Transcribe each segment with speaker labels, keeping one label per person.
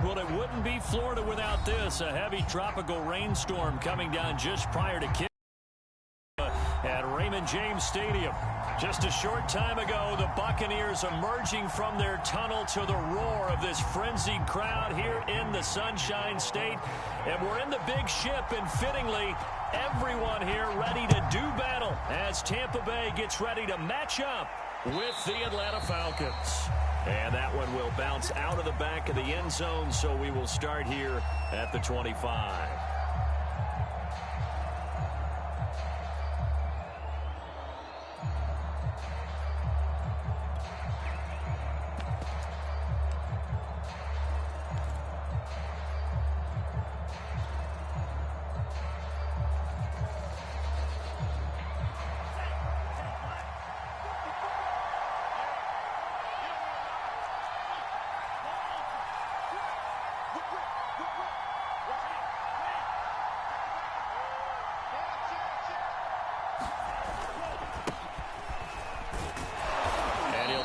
Speaker 1: Well, it wouldn't be Florida without this. A heavy tropical rainstorm coming down just prior to kick at Raymond James Stadium. Just a short time ago, the Buccaneers emerging from their tunnel to the roar of this frenzied crowd here in the Sunshine State. And we're in the big ship, and fittingly, everyone here ready to do battle as Tampa Bay gets ready to match up with the Atlanta Falcons. And that one will bounce out of the back of the end zone, so we will start here at the 25.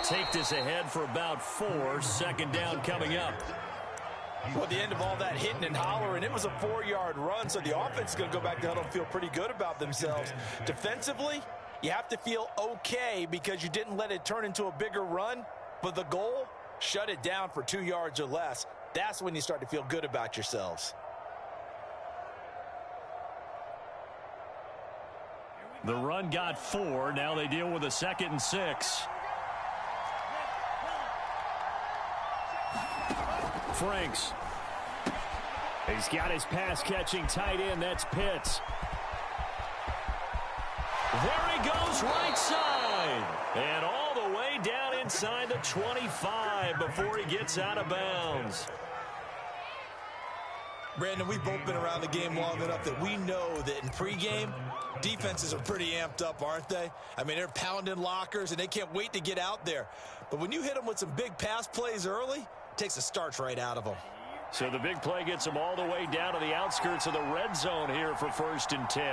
Speaker 1: Take this ahead for about 4. Second down coming up.
Speaker 2: Well, at the end of all that hitting and hollering, it was a 4-yard run, so the offense is going to go back to huddle and feel pretty good about themselves. Defensively, you have to feel okay because you didn't let it turn into a bigger run, but the goal, shut it down for 2 yards or less. That's when you start to feel good about yourselves.
Speaker 1: The run got 4. Now they deal with a 2nd and 6. Franks. He's got his pass-catching tight end. That's Pitts. There he goes, right side. And all the way down inside the 25 before he gets out of bounds.
Speaker 3: Brandon, we've both been around the game long enough that we know that in pregame, defenses are pretty amped up, aren't they? I mean, they're pounding lockers, and they can't wait to get out there. But when you hit them with some big pass plays early, takes the starch right out of them.
Speaker 1: So the big play gets them all the way down to the outskirts of the red zone here for 1st and 10.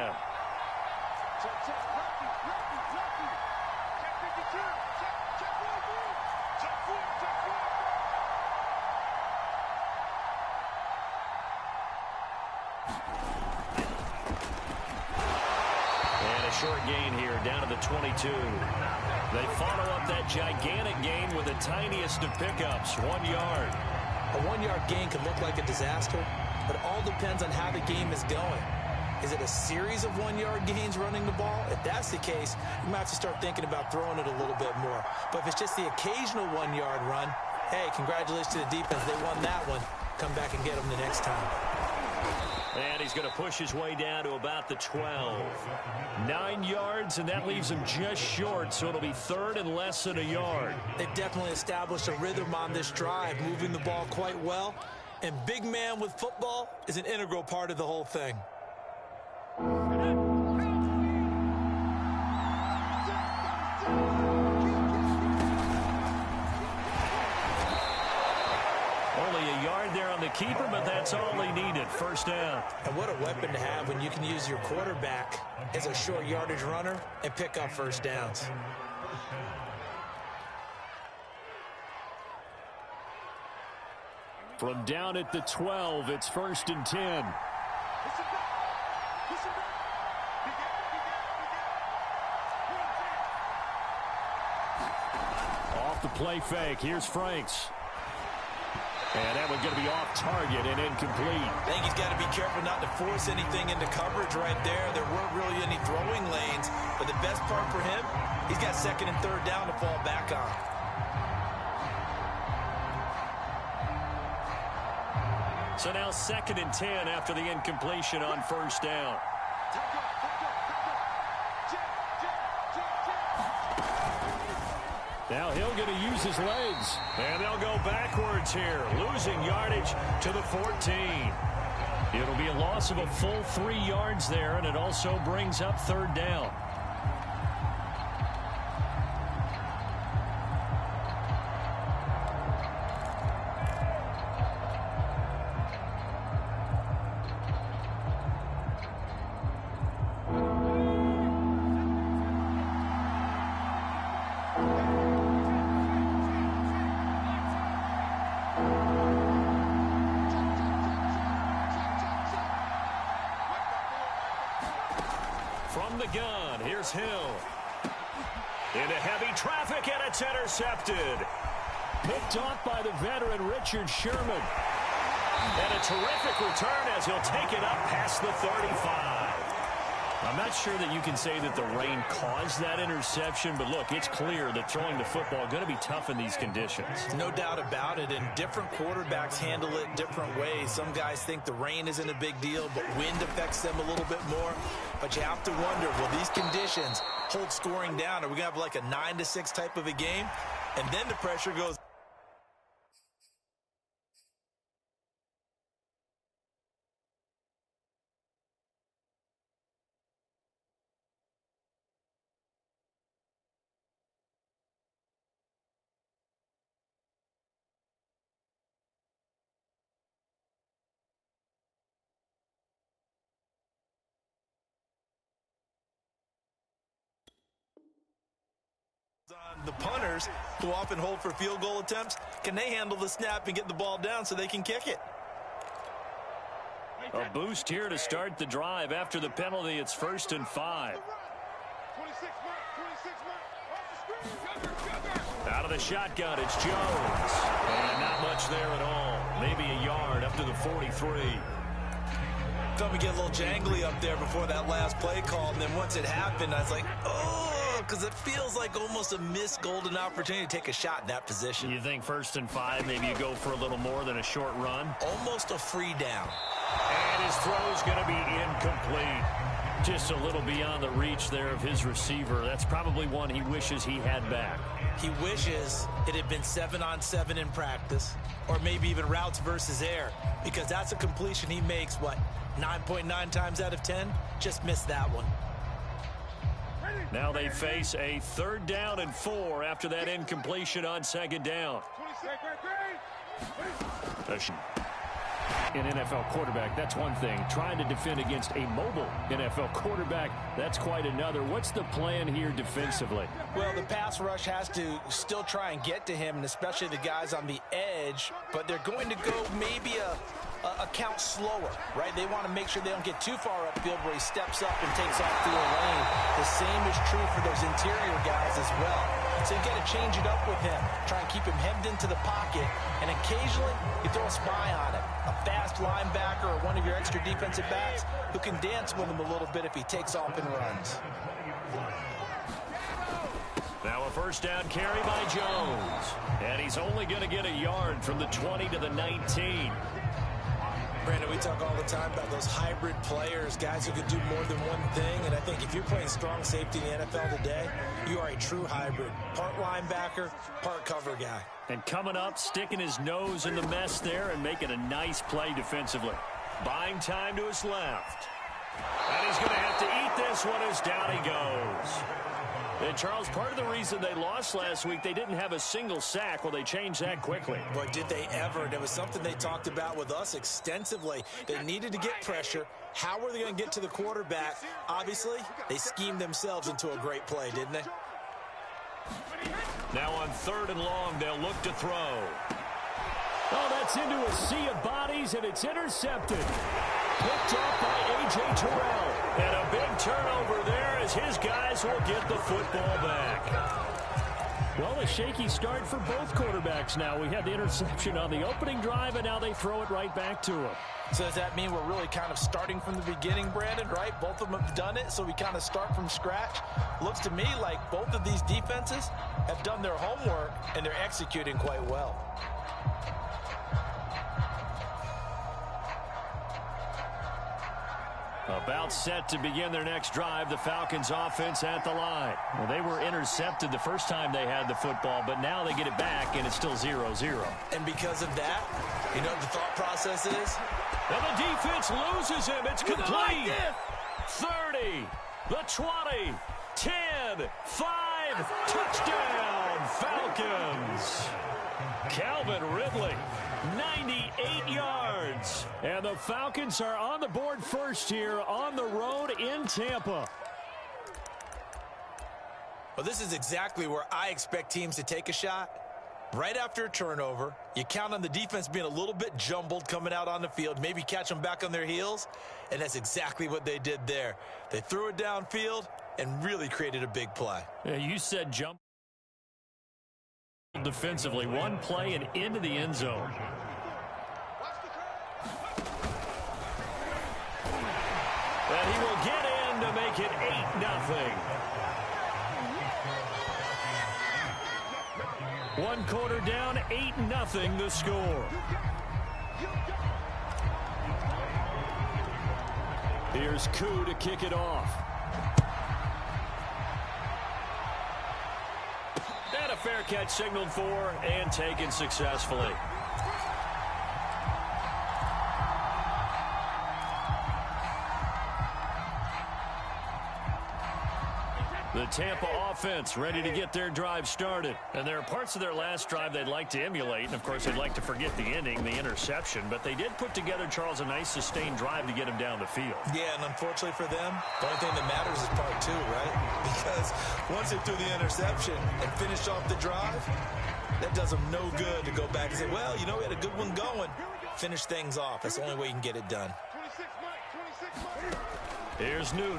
Speaker 1: And a short gain here down to the 22. They follow up that gigantic gain with the tiniest of pickups, 1 yard.
Speaker 2: A 1-yard gain can look like a disaster, but it all depends on how the game is going. Is it a series of 1-yard gains running the ball? If that's the case, you might have to start thinking about throwing it a little bit more. But if it's just the occasional 1-yard run, hey, congratulations to the defense. They won that one. Come back and get them the next time.
Speaker 1: And he's going to push his way down to about the 12. 9 yards, and that leaves him just short, so it'll be 3rd and less than a yard.
Speaker 2: They've definitely established a rhythm on this drive, moving the ball quite well. And big man with football is an integral part of the whole thing.
Speaker 1: Keeper, but that's all he needed. 1st down.
Speaker 2: And what a weapon to have when you can use your quarterback as a short yardage runner and pick up 1st downs.
Speaker 1: From down at the 12, it's 1st and 10. Off the play fake. Here's Franks. And that one's going to be off target and incomplete.
Speaker 3: I think he's got to be careful not to force anything into coverage right there. There weren't really any throwing lanes. But the best part for him, he's got 2nd and 3rd down to fall back on.
Speaker 1: So now 2nd and 10 after the incompletion on 1st down. Now he'll get to use his legs. And they'll go backwards here, losing yardage to the 14. It'll be a loss of a full 3 yards there, and it also brings up 3rd down. From the gun, here's Hill. Into heavy traffic, and it's intercepted. Picked off by the veteran Richard Sherman. And a terrific return as he'll take it up past the 35. I'm not sure that you can say that the rain caused that interception, but look, it's clear that throwing the football is going to be tough in these conditions.
Speaker 2: No doubt about it, and different quarterbacks handle it different ways. Some guys think the rain isn't a big deal, but wind affects them a little bit more. But you have to wonder, will these conditions hold scoring down? Are we going to have like a 9-6 type of a game? And then the pressure goes. On the punters, who often hold for field goal attempts, can they handle the snap and get the ball down so they can kick it?
Speaker 1: A boost here to start the drive. After the penalty, it's 1st and 5. Out of the shotgun, it's Jones. And not much there at all. Maybe a yard up to the 43.
Speaker 2: Thought we get a little jangly up there before that last play call, and then once it happened, I was like, oh, because it feels like almost a missed golden opportunity to take a shot in that position.
Speaker 1: You think 1st and 5, maybe you go for a little more than a short run?
Speaker 2: Almost a free down.
Speaker 1: And his throw's going to be incomplete. Just a little beyond the reach there of his receiver. That's probably one he wishes he had back.
Speaker 2: He wishes it had been 7-on-7 in practice, or maybe even routes versus air, because that's a completion he makes, what, 9.9 times out of 10? Just missed that one.
Speaker 1: Now they face a 3rd down and 4 after that incompletion on 2nd down. An NFL quarterback, that's one thing. Trying to defend against a mobile NFL quarterback, that's quite another. What's the plan here defensively?
Speaker 2: Well, the pass rush has to still try and get to him, and especially the guys on the edge, but they're going to go maybe a count slower, right? They want to make sure they don't get too far upfield where he steps up and takes off through a lane. The same is true for those interior guys as well. So you got to change it up with him. Try and keep him hemmed into the pocket, and occasionally you throw a spy on him. A fast linebacker or one of your extra defensive backs who can dance with him a little bit if he takes off and runs.
Speaker 1: Now a 1st down carry by Jones. And he's only going to get a yard from the 20 to the 19.
Speaker 2: Brandon, we talk all the time about those hybrid players, guys who can do more than one thing, and I think if you're playing strong safety in the NFL today, you are a true hybrid. Part linebacker, part cover guy.
Speaker 1: And coming up, sticking his nose in the mess there and making a nice play defensively. Buying time to his left. And he's going to have to eat this one as down he goes. And Charles, part of the reason they lost last week, they didn't have a single sack. Well, they changed that quickly.
Speaker 2: Boy, did they ever. And it was something they talked about with us extensively. They needed to get pressure. How were they going to get to the quarterback? Obviously, they schemed themselves into a great play, didn't they?
Speaker 1: Now on 3rd and long, they'll look to throw. Oh, that's into a sea of bodies, and it's intercepted. Picked off by A.J. Terrell. And a big turnover there as his guys will get the football back. Well, a shaky start for both quarterbacks now. We had the interception on the opening drive, and now they throw it right back to him.
Speaker 2: So does that mean we're really kind of starting from the beginning, Brandon, right? Both of them have done it, so we kind of start from scratch. Looks to me like both of these defenses have done their homework, and they're executing quite well.
Speaker 1: About set to begin their next drive, the Falcons offense at the line. Well, they were intercepted the first time they had the football, but now they get it back, and it's still 0-0.
Speaker 2: And because of that, you know what the thought process is?
Speaker 1: And the defense loses him. It's complete. 30, the 20, 10, 5, touchdown, Falcons. Calvin Ridley, 98 yards. And the Falcons are on the board first here on the road in Tampa.
Speaker 2: Well, this is exactly where I expect teams to take a shot.
Speaker 3: Right after a turnover, you count on the defense being a little bit jumbled coming out on the field, maybe catch them back on their heels, and that's exactly what they did there. They threw it downfield and really created a big play.
Speaker 1: Yeah, you said jump defensively. One play and into the end zone. And he will get in to make it 8-0. One quarter down, 8-0 the score. Here's Koo to kick it off. And a fair catch signaled for and taken successfully. The Tampa offense ready to get their drive started. And there are parts of their last drive they'd like to emulate. And, of course, they'd like to forget the ending, the interception. But they did put together, Charles, a nice sustained drive to get him down the field.
Speaker 3: Yeah, and unfortunately for them, the only thing that matters is part two, right? Because once they threw the interception and finished off the drive, that does them no good to go back and say, well, you know, we had a good one going. Finish things off. That's the only way you can get it done.
Speaker 1: Here's Newton.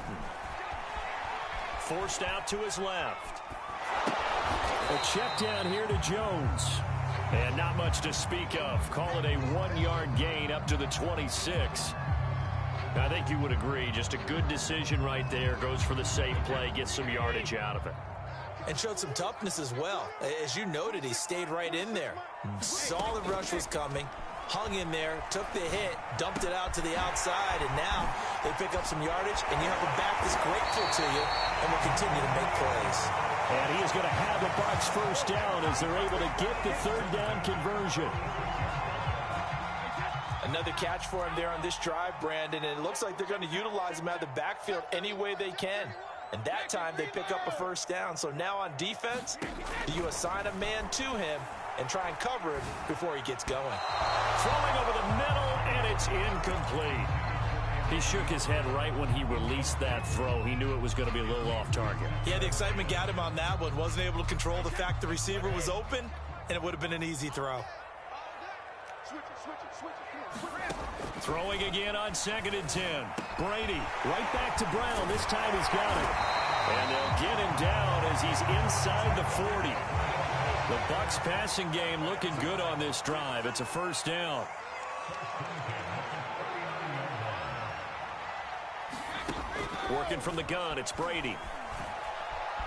Speaker 1: Forced out to his left. A check down here to Jones. And not much to speak of. Call it a 1-yard gain up to the 26. I think you would agree. Just a good decision right there. Goes for the safe play. Gets some yardage out of it.
Speaker 3: And showed some toughness as well. As you noted, he stayed right in there. Saw the rush was coming. Hung in there, took the hit, dumped it out to the outside, and now they pick up some yardage, and you have a back that's grateful to you and will continue to make plays.
Speaker 1: And he is going to have the Bucs first down as they're able to get the third down conversion.
Speaker 2: Another catch for him there on this drive, Brandon, and it looks like they're going to utilize him out of the backfield any way they can. And that time they pick up a first down. So now on defense, do you assign a man to him and try and cover it before he gets going?
Speaker 1: Throwing over the middle, and it's incomplete. He shook his head right when he released that throw. He knew it was going to be a little off target.
Speaker 3: Yeah, the excitement got him on that one. Wasn't able to control the fact the receiver was open, and it would have been an easy throw.
Speaker 1: Throwing again on 2nd and 10. Brady right back to Brown. This time he's got it. And they'll get him down as he's inside the 40. The Bucs passing game looking good on this drive. It's a first down. Working from the gun, it's Brady.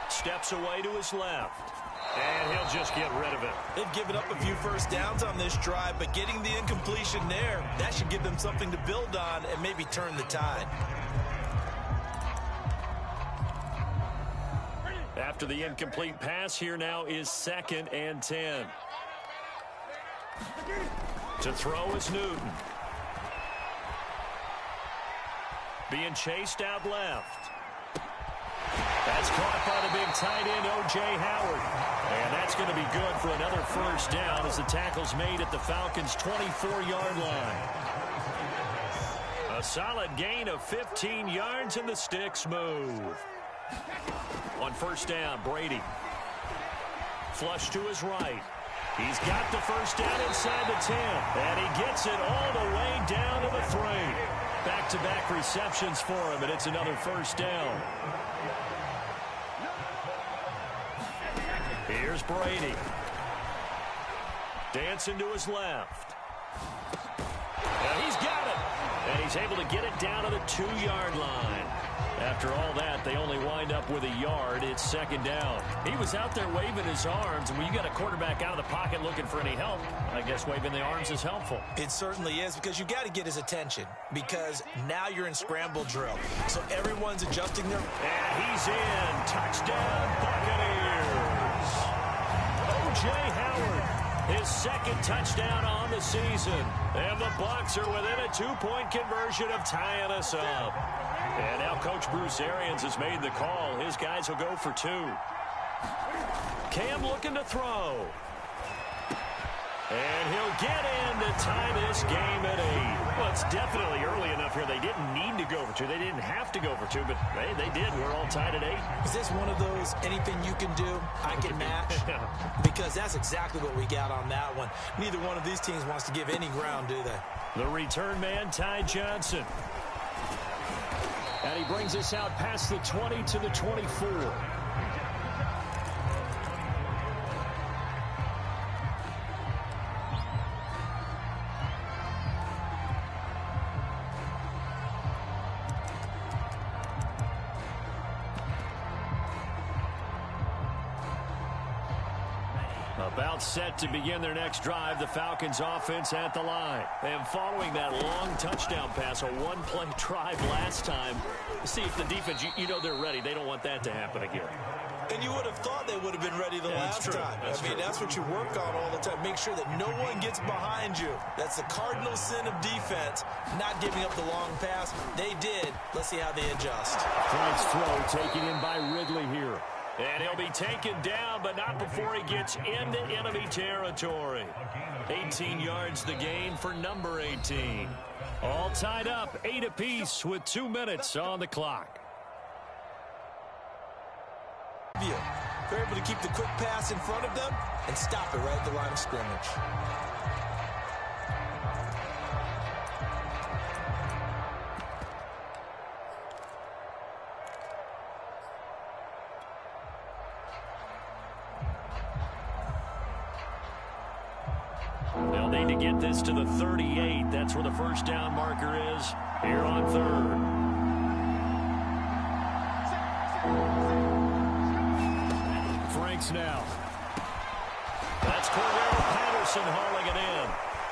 Speaker 1: Steps away to his left. And he'll just get rid of it.
Speaker 3: They've given up a few first downs on this drive, but getting the incompletion there, that should give them something to build on and maybe turn the tide.
Speaker 1: After the incomplete pass, here now is 2nd and 10. To throw is Newton. Being chased out left. That's caught by the big tight end, O.J. Howard. And that's going to be good for another first down as the tackle's made at the Falcons' 24-yard line. A solid gain of 15 yards and the sticks move. On first down, Brady. Flush to his right. He's got the first down inside the 10. And he gets it all the way down to the 3. Back-to-back receptions for him, and it's another first down. Here's Brady. Dancing to his left. And he's got it. And he's able to get it down to the 2-yard line. After all that, they only wind up with a yard. It's 2nd down. He was out there waving his arms, and when you got a quarterback out of the pocket looking for any help, I guess waving the arms is helpful.
Speaker 3: It certainly is, because you got to get his attention, because now you're in scramble drill. So everyone's adjusting their...
Speaker 1: And he's in. Touchdown, Buccaneers. O.J. Howard, his 2nd touchdown on the season. And the Bucs are within a 2-point conversion of tying us up. And now Coach Bruce Arians has made the call. His guys will go for 2. Cam looking to throw. And he'll get in to tie this game at 8. Well, it's definitely early enough here. They didn't need to go for 2. They didn't have to go for 2, but they did. We're all tied at 8.
Speaker 2: Is this one of those anything you can do, I can match? Because that's exactly what we got on that one. Neither one of these teams wants to give any ground, do they?
Speaker 1: The return man, Ty Johnson. And he brings us out past the 20 to the 24. About set to begin their next drive, the Falcons offense at the line. And following that long touchdown pass, a one-play drive last time, see if the defense, you know they're ready. They don't want that to happen again.
Speaker 3: And you would have thought they would have been ready the last time. That's what you work on all the time. Make sure that no one gets behind you. That's the cardinal sin of defense, not giving up the long pass. They did. Let's see how they adjust.
Speaker 1: Frank's throw taken in by Ridley here. And he'll be taken down, but not before he gets into enemy territory. 18 yards the gain for number 18. All tied up, 8 apiece with 2 minutes on the clock.
Speaker 2: They're able to keep the quick pass in front of them and stop it right at the line of scrimmage.
Speaker 1: They'll need to get this to the 38. That's where the first down marker is here on 3rd. Franks now. That's Cordero Patterson hauling it in.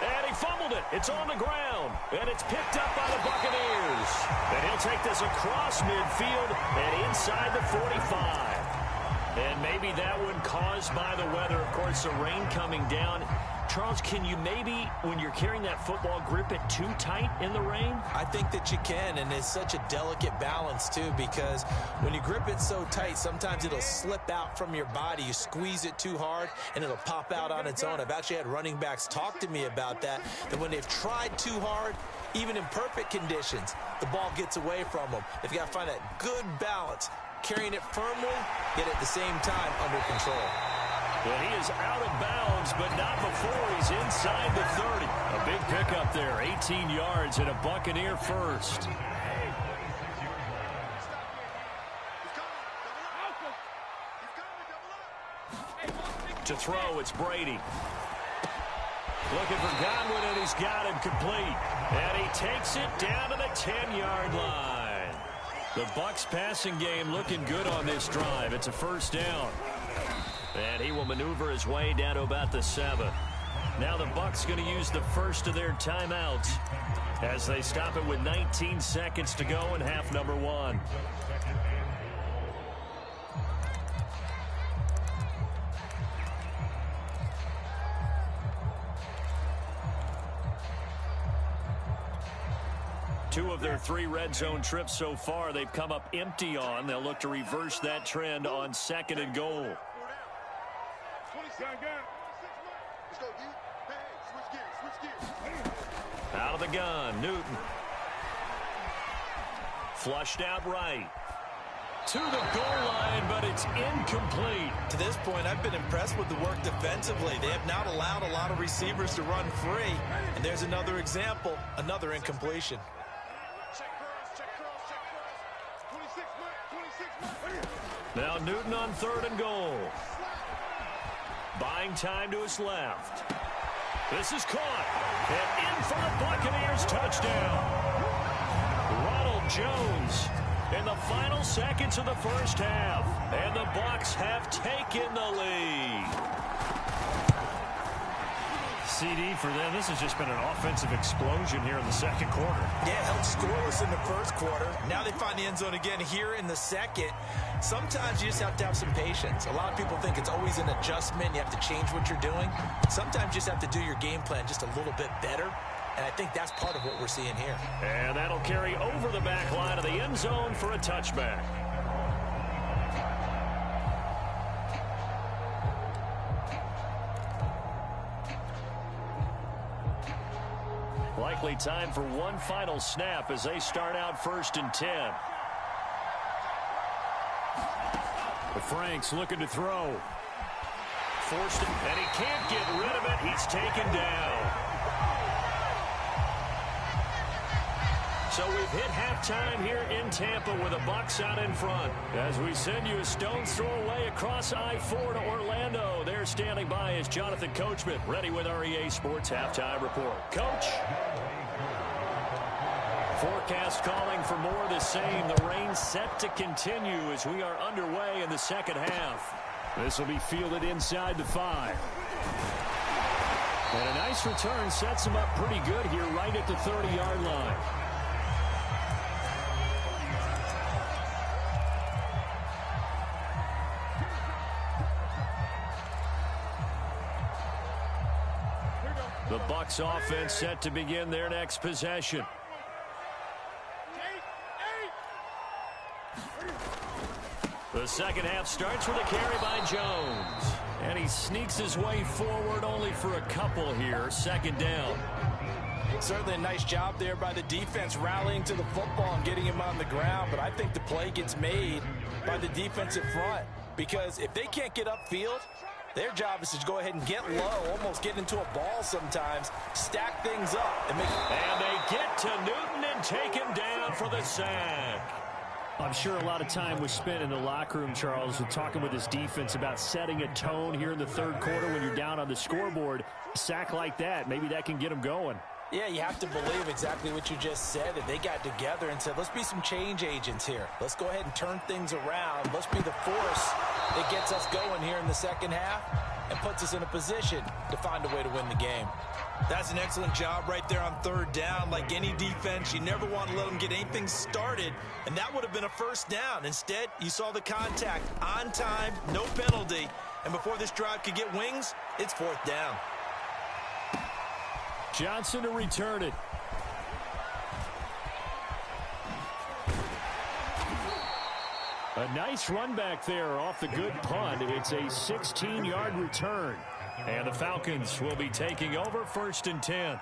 Speaker 1: And he fumbled it. It's on the ground. And it's picked up by the Buccaneers. And he'll take this across midfield and inside the 45. And maybe that one caused by the weather. Of course, the rain coming down. Charles, can you maybe, when you're carrying that football, grip it too tight in the rain?
Speaker 2: I think that you can, and it's such a delicate balance, too, because when you grip it so tight, sometimes it'll slip out from your body. You squeeze it too hard, and it'll pop out on its own. I've actually had running backs talk to me about that when they've tried too hard, even in perfect conditions, the ball gets away from them. They've got to find that good balance, carrying it firmly, yet at the same time under control.
Speaker 1: Well, he is out of bounds, but not before he's inside the 30. A big pickup there, 18 yards and a Buccaneer first. To throw, it's Brady. Looking for Godwin, and he's got him complete. And he takes it down to the 10-yard line. The Bucs passing game looking good on this drive. It's a first down. And he will maneuver his way down to about the 7. Now the Bucs going to use the first of their timeouts as they stop it with 19 seconds to go in half number 1. Two of their 3 red zone trips so far, they've come up empty on. They'll look to reverse that trend on 2nd and goal. Out of the gun, Newton. Flushed out right. To the goal line, but it's incomplete.
Speaker 2: To this point, I've been impressed with the work defensively. They have not allowed a lot of receivers to run free. And there's another example, another incompletion.
Speaker 1: Now Newton on 3rd and goal. Buying time to his left. This is caught. And in for the Buccaneers touchdown. Ronald Jones in the final seconds of the first half. And the Bucs have taken the lead. CD for them. This has just been an offensive explosion here in the 2nd quarter.
Speaker 2: Yeah, held scoreless in the 1st quarter. Now they find the end zone again here in the 2nd. Sometimes you just have to have some patience. A lot of people think it's always an adjustment. You have to change what you're doing. Sometimes you just have to do your game plan just a little bit better. And I think that's part of what we're seeing here.
Speaker 1: And that'll carry over the back line of the end zone for a touchback. Likely time for one final snap as they start out 1st and 10. The Franks looking to throw. Forced it, and he can't get rid of it. He's taken down. So we've hit halftime here in Tampa with the Bucs out in front. As we send you a stone's throw away across I-4 to Orlando. There standing by is Jonathan Coachman, ready with our EA Sports Halftime Report. Coach. Forecast calling for more of the same. The rain set to continue as we are underway in the second half. This will be fielded inside the 5. And a nice return sets him up pretty good here right at the 30-yard line. The Bucs offense set to begin their next possession. The second half starts with a carry by Jones. And he sneaks his way forward only for a couple here. 2nd down.
Speaker 2: Certainly a nice job there by the defense rallying to the football and getting him on the ground. But I think the play gets made by the defensive front. Because if they can't get upfield, their job is to go ahead and get low, almost get into a ball sometimes, stack things up. And
Speaker 1: they get to Newton and take him down for the sack. I'm sure a lot of time was spent in the locker room, Charles, with talking with his defense about setting a tone here in the 3rd quarter when you're down on the scoreboard. A sack like that, maybe that can get them going.
Speaker 2: Yeah, you have to believe exactly what you just said, that they got together and said, let's be some change agents here. Let's go ahead and turn things around. Let's be the force that gets us going here in the second half and puts us in a position to find a way to win the game.
Speaker 3: That's an excellent job right there on 3rd down. Like any defense, you never want to let them get anything started, and that would have been a 1st down. Instead, you saw the contact on time, no penalty, and before this drive could get wings, it's 4th down.
Speaker 1: Johnson to return it. A nice run back there off the good punt. It's a 16-yard return. And the Falcons will be taking over 1st and 10.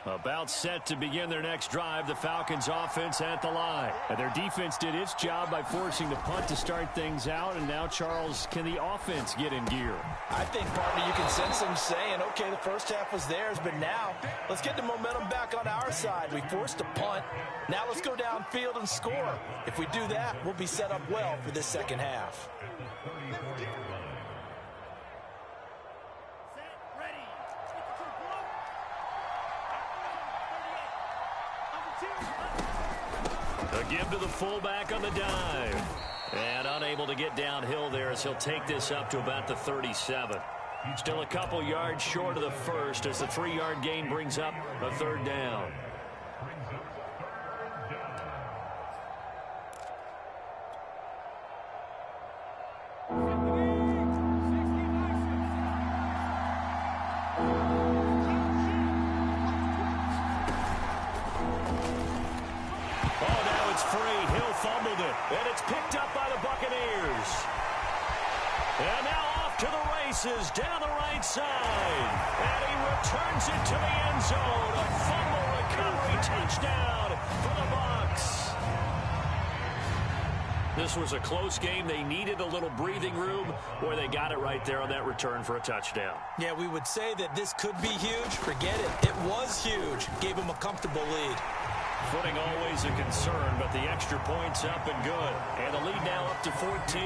Speaker 1: About set to begin their next drive, the Falcons offense at the line. And their defense did its job by forcing the punt to start things out. And now, Charles, can the offense get in gear?
Speaker 2: I think, partner, you can sense them saying, okay, the first half was theirs, but now let's get the momentum back on our side. We forced a punt. Now let's go downfield and score. If we do that, we'll be set up well for this second half. A give to the fullback on the dive. And unable to get downhill there as he'll take this up to about the 37. Still a couple yards short of the first as the 3-yard gain brings up a 3rd down. And it's picked up by the Buccaneers. And now off to the races down the right side. And he returns it to the end zone. A fumble recovery touchdown for the Bucs. This was a close game. They needed a little breathing room. Boy, they got it right there on that return for a touchdown. Yeah, we would say that this could be huge. Forget it. It was huge. Gave them a comfortable lead.
Speaker 1: Footing always a concern, but the extra point's up and good. And the lead now up to 14.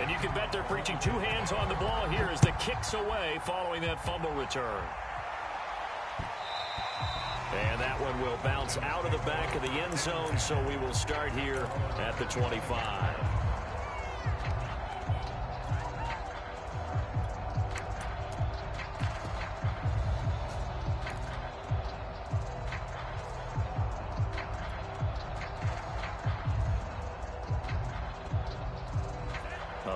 Speaker 1: And you can bet they're preaching 2 hands on the ball here as the kick's away following that fumble return. And that one will bounce out of the back of the end zone, so we will start here at the 25.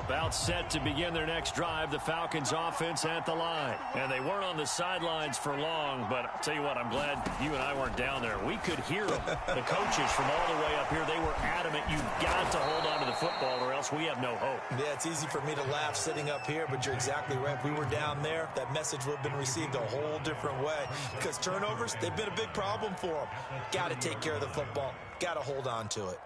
Speaker 1: About set to begin their next drive, the Falcons offense at the line. And they weren't on the sidelines for long, but I'll tell you what, I'm glad you and I weren't down there. We could hear them. The coaches from all the way up here, they were adamant, you've got to hold on to the football or else we have no hope.
Speaker 3: Yeah, it's easy for me to laugh sitting up here, but you're exactly right. If we were down there, that message would have been received a whole different way. Because turnovers, they've been a big problem for them. Got to take care of the football. Got to hold on to it.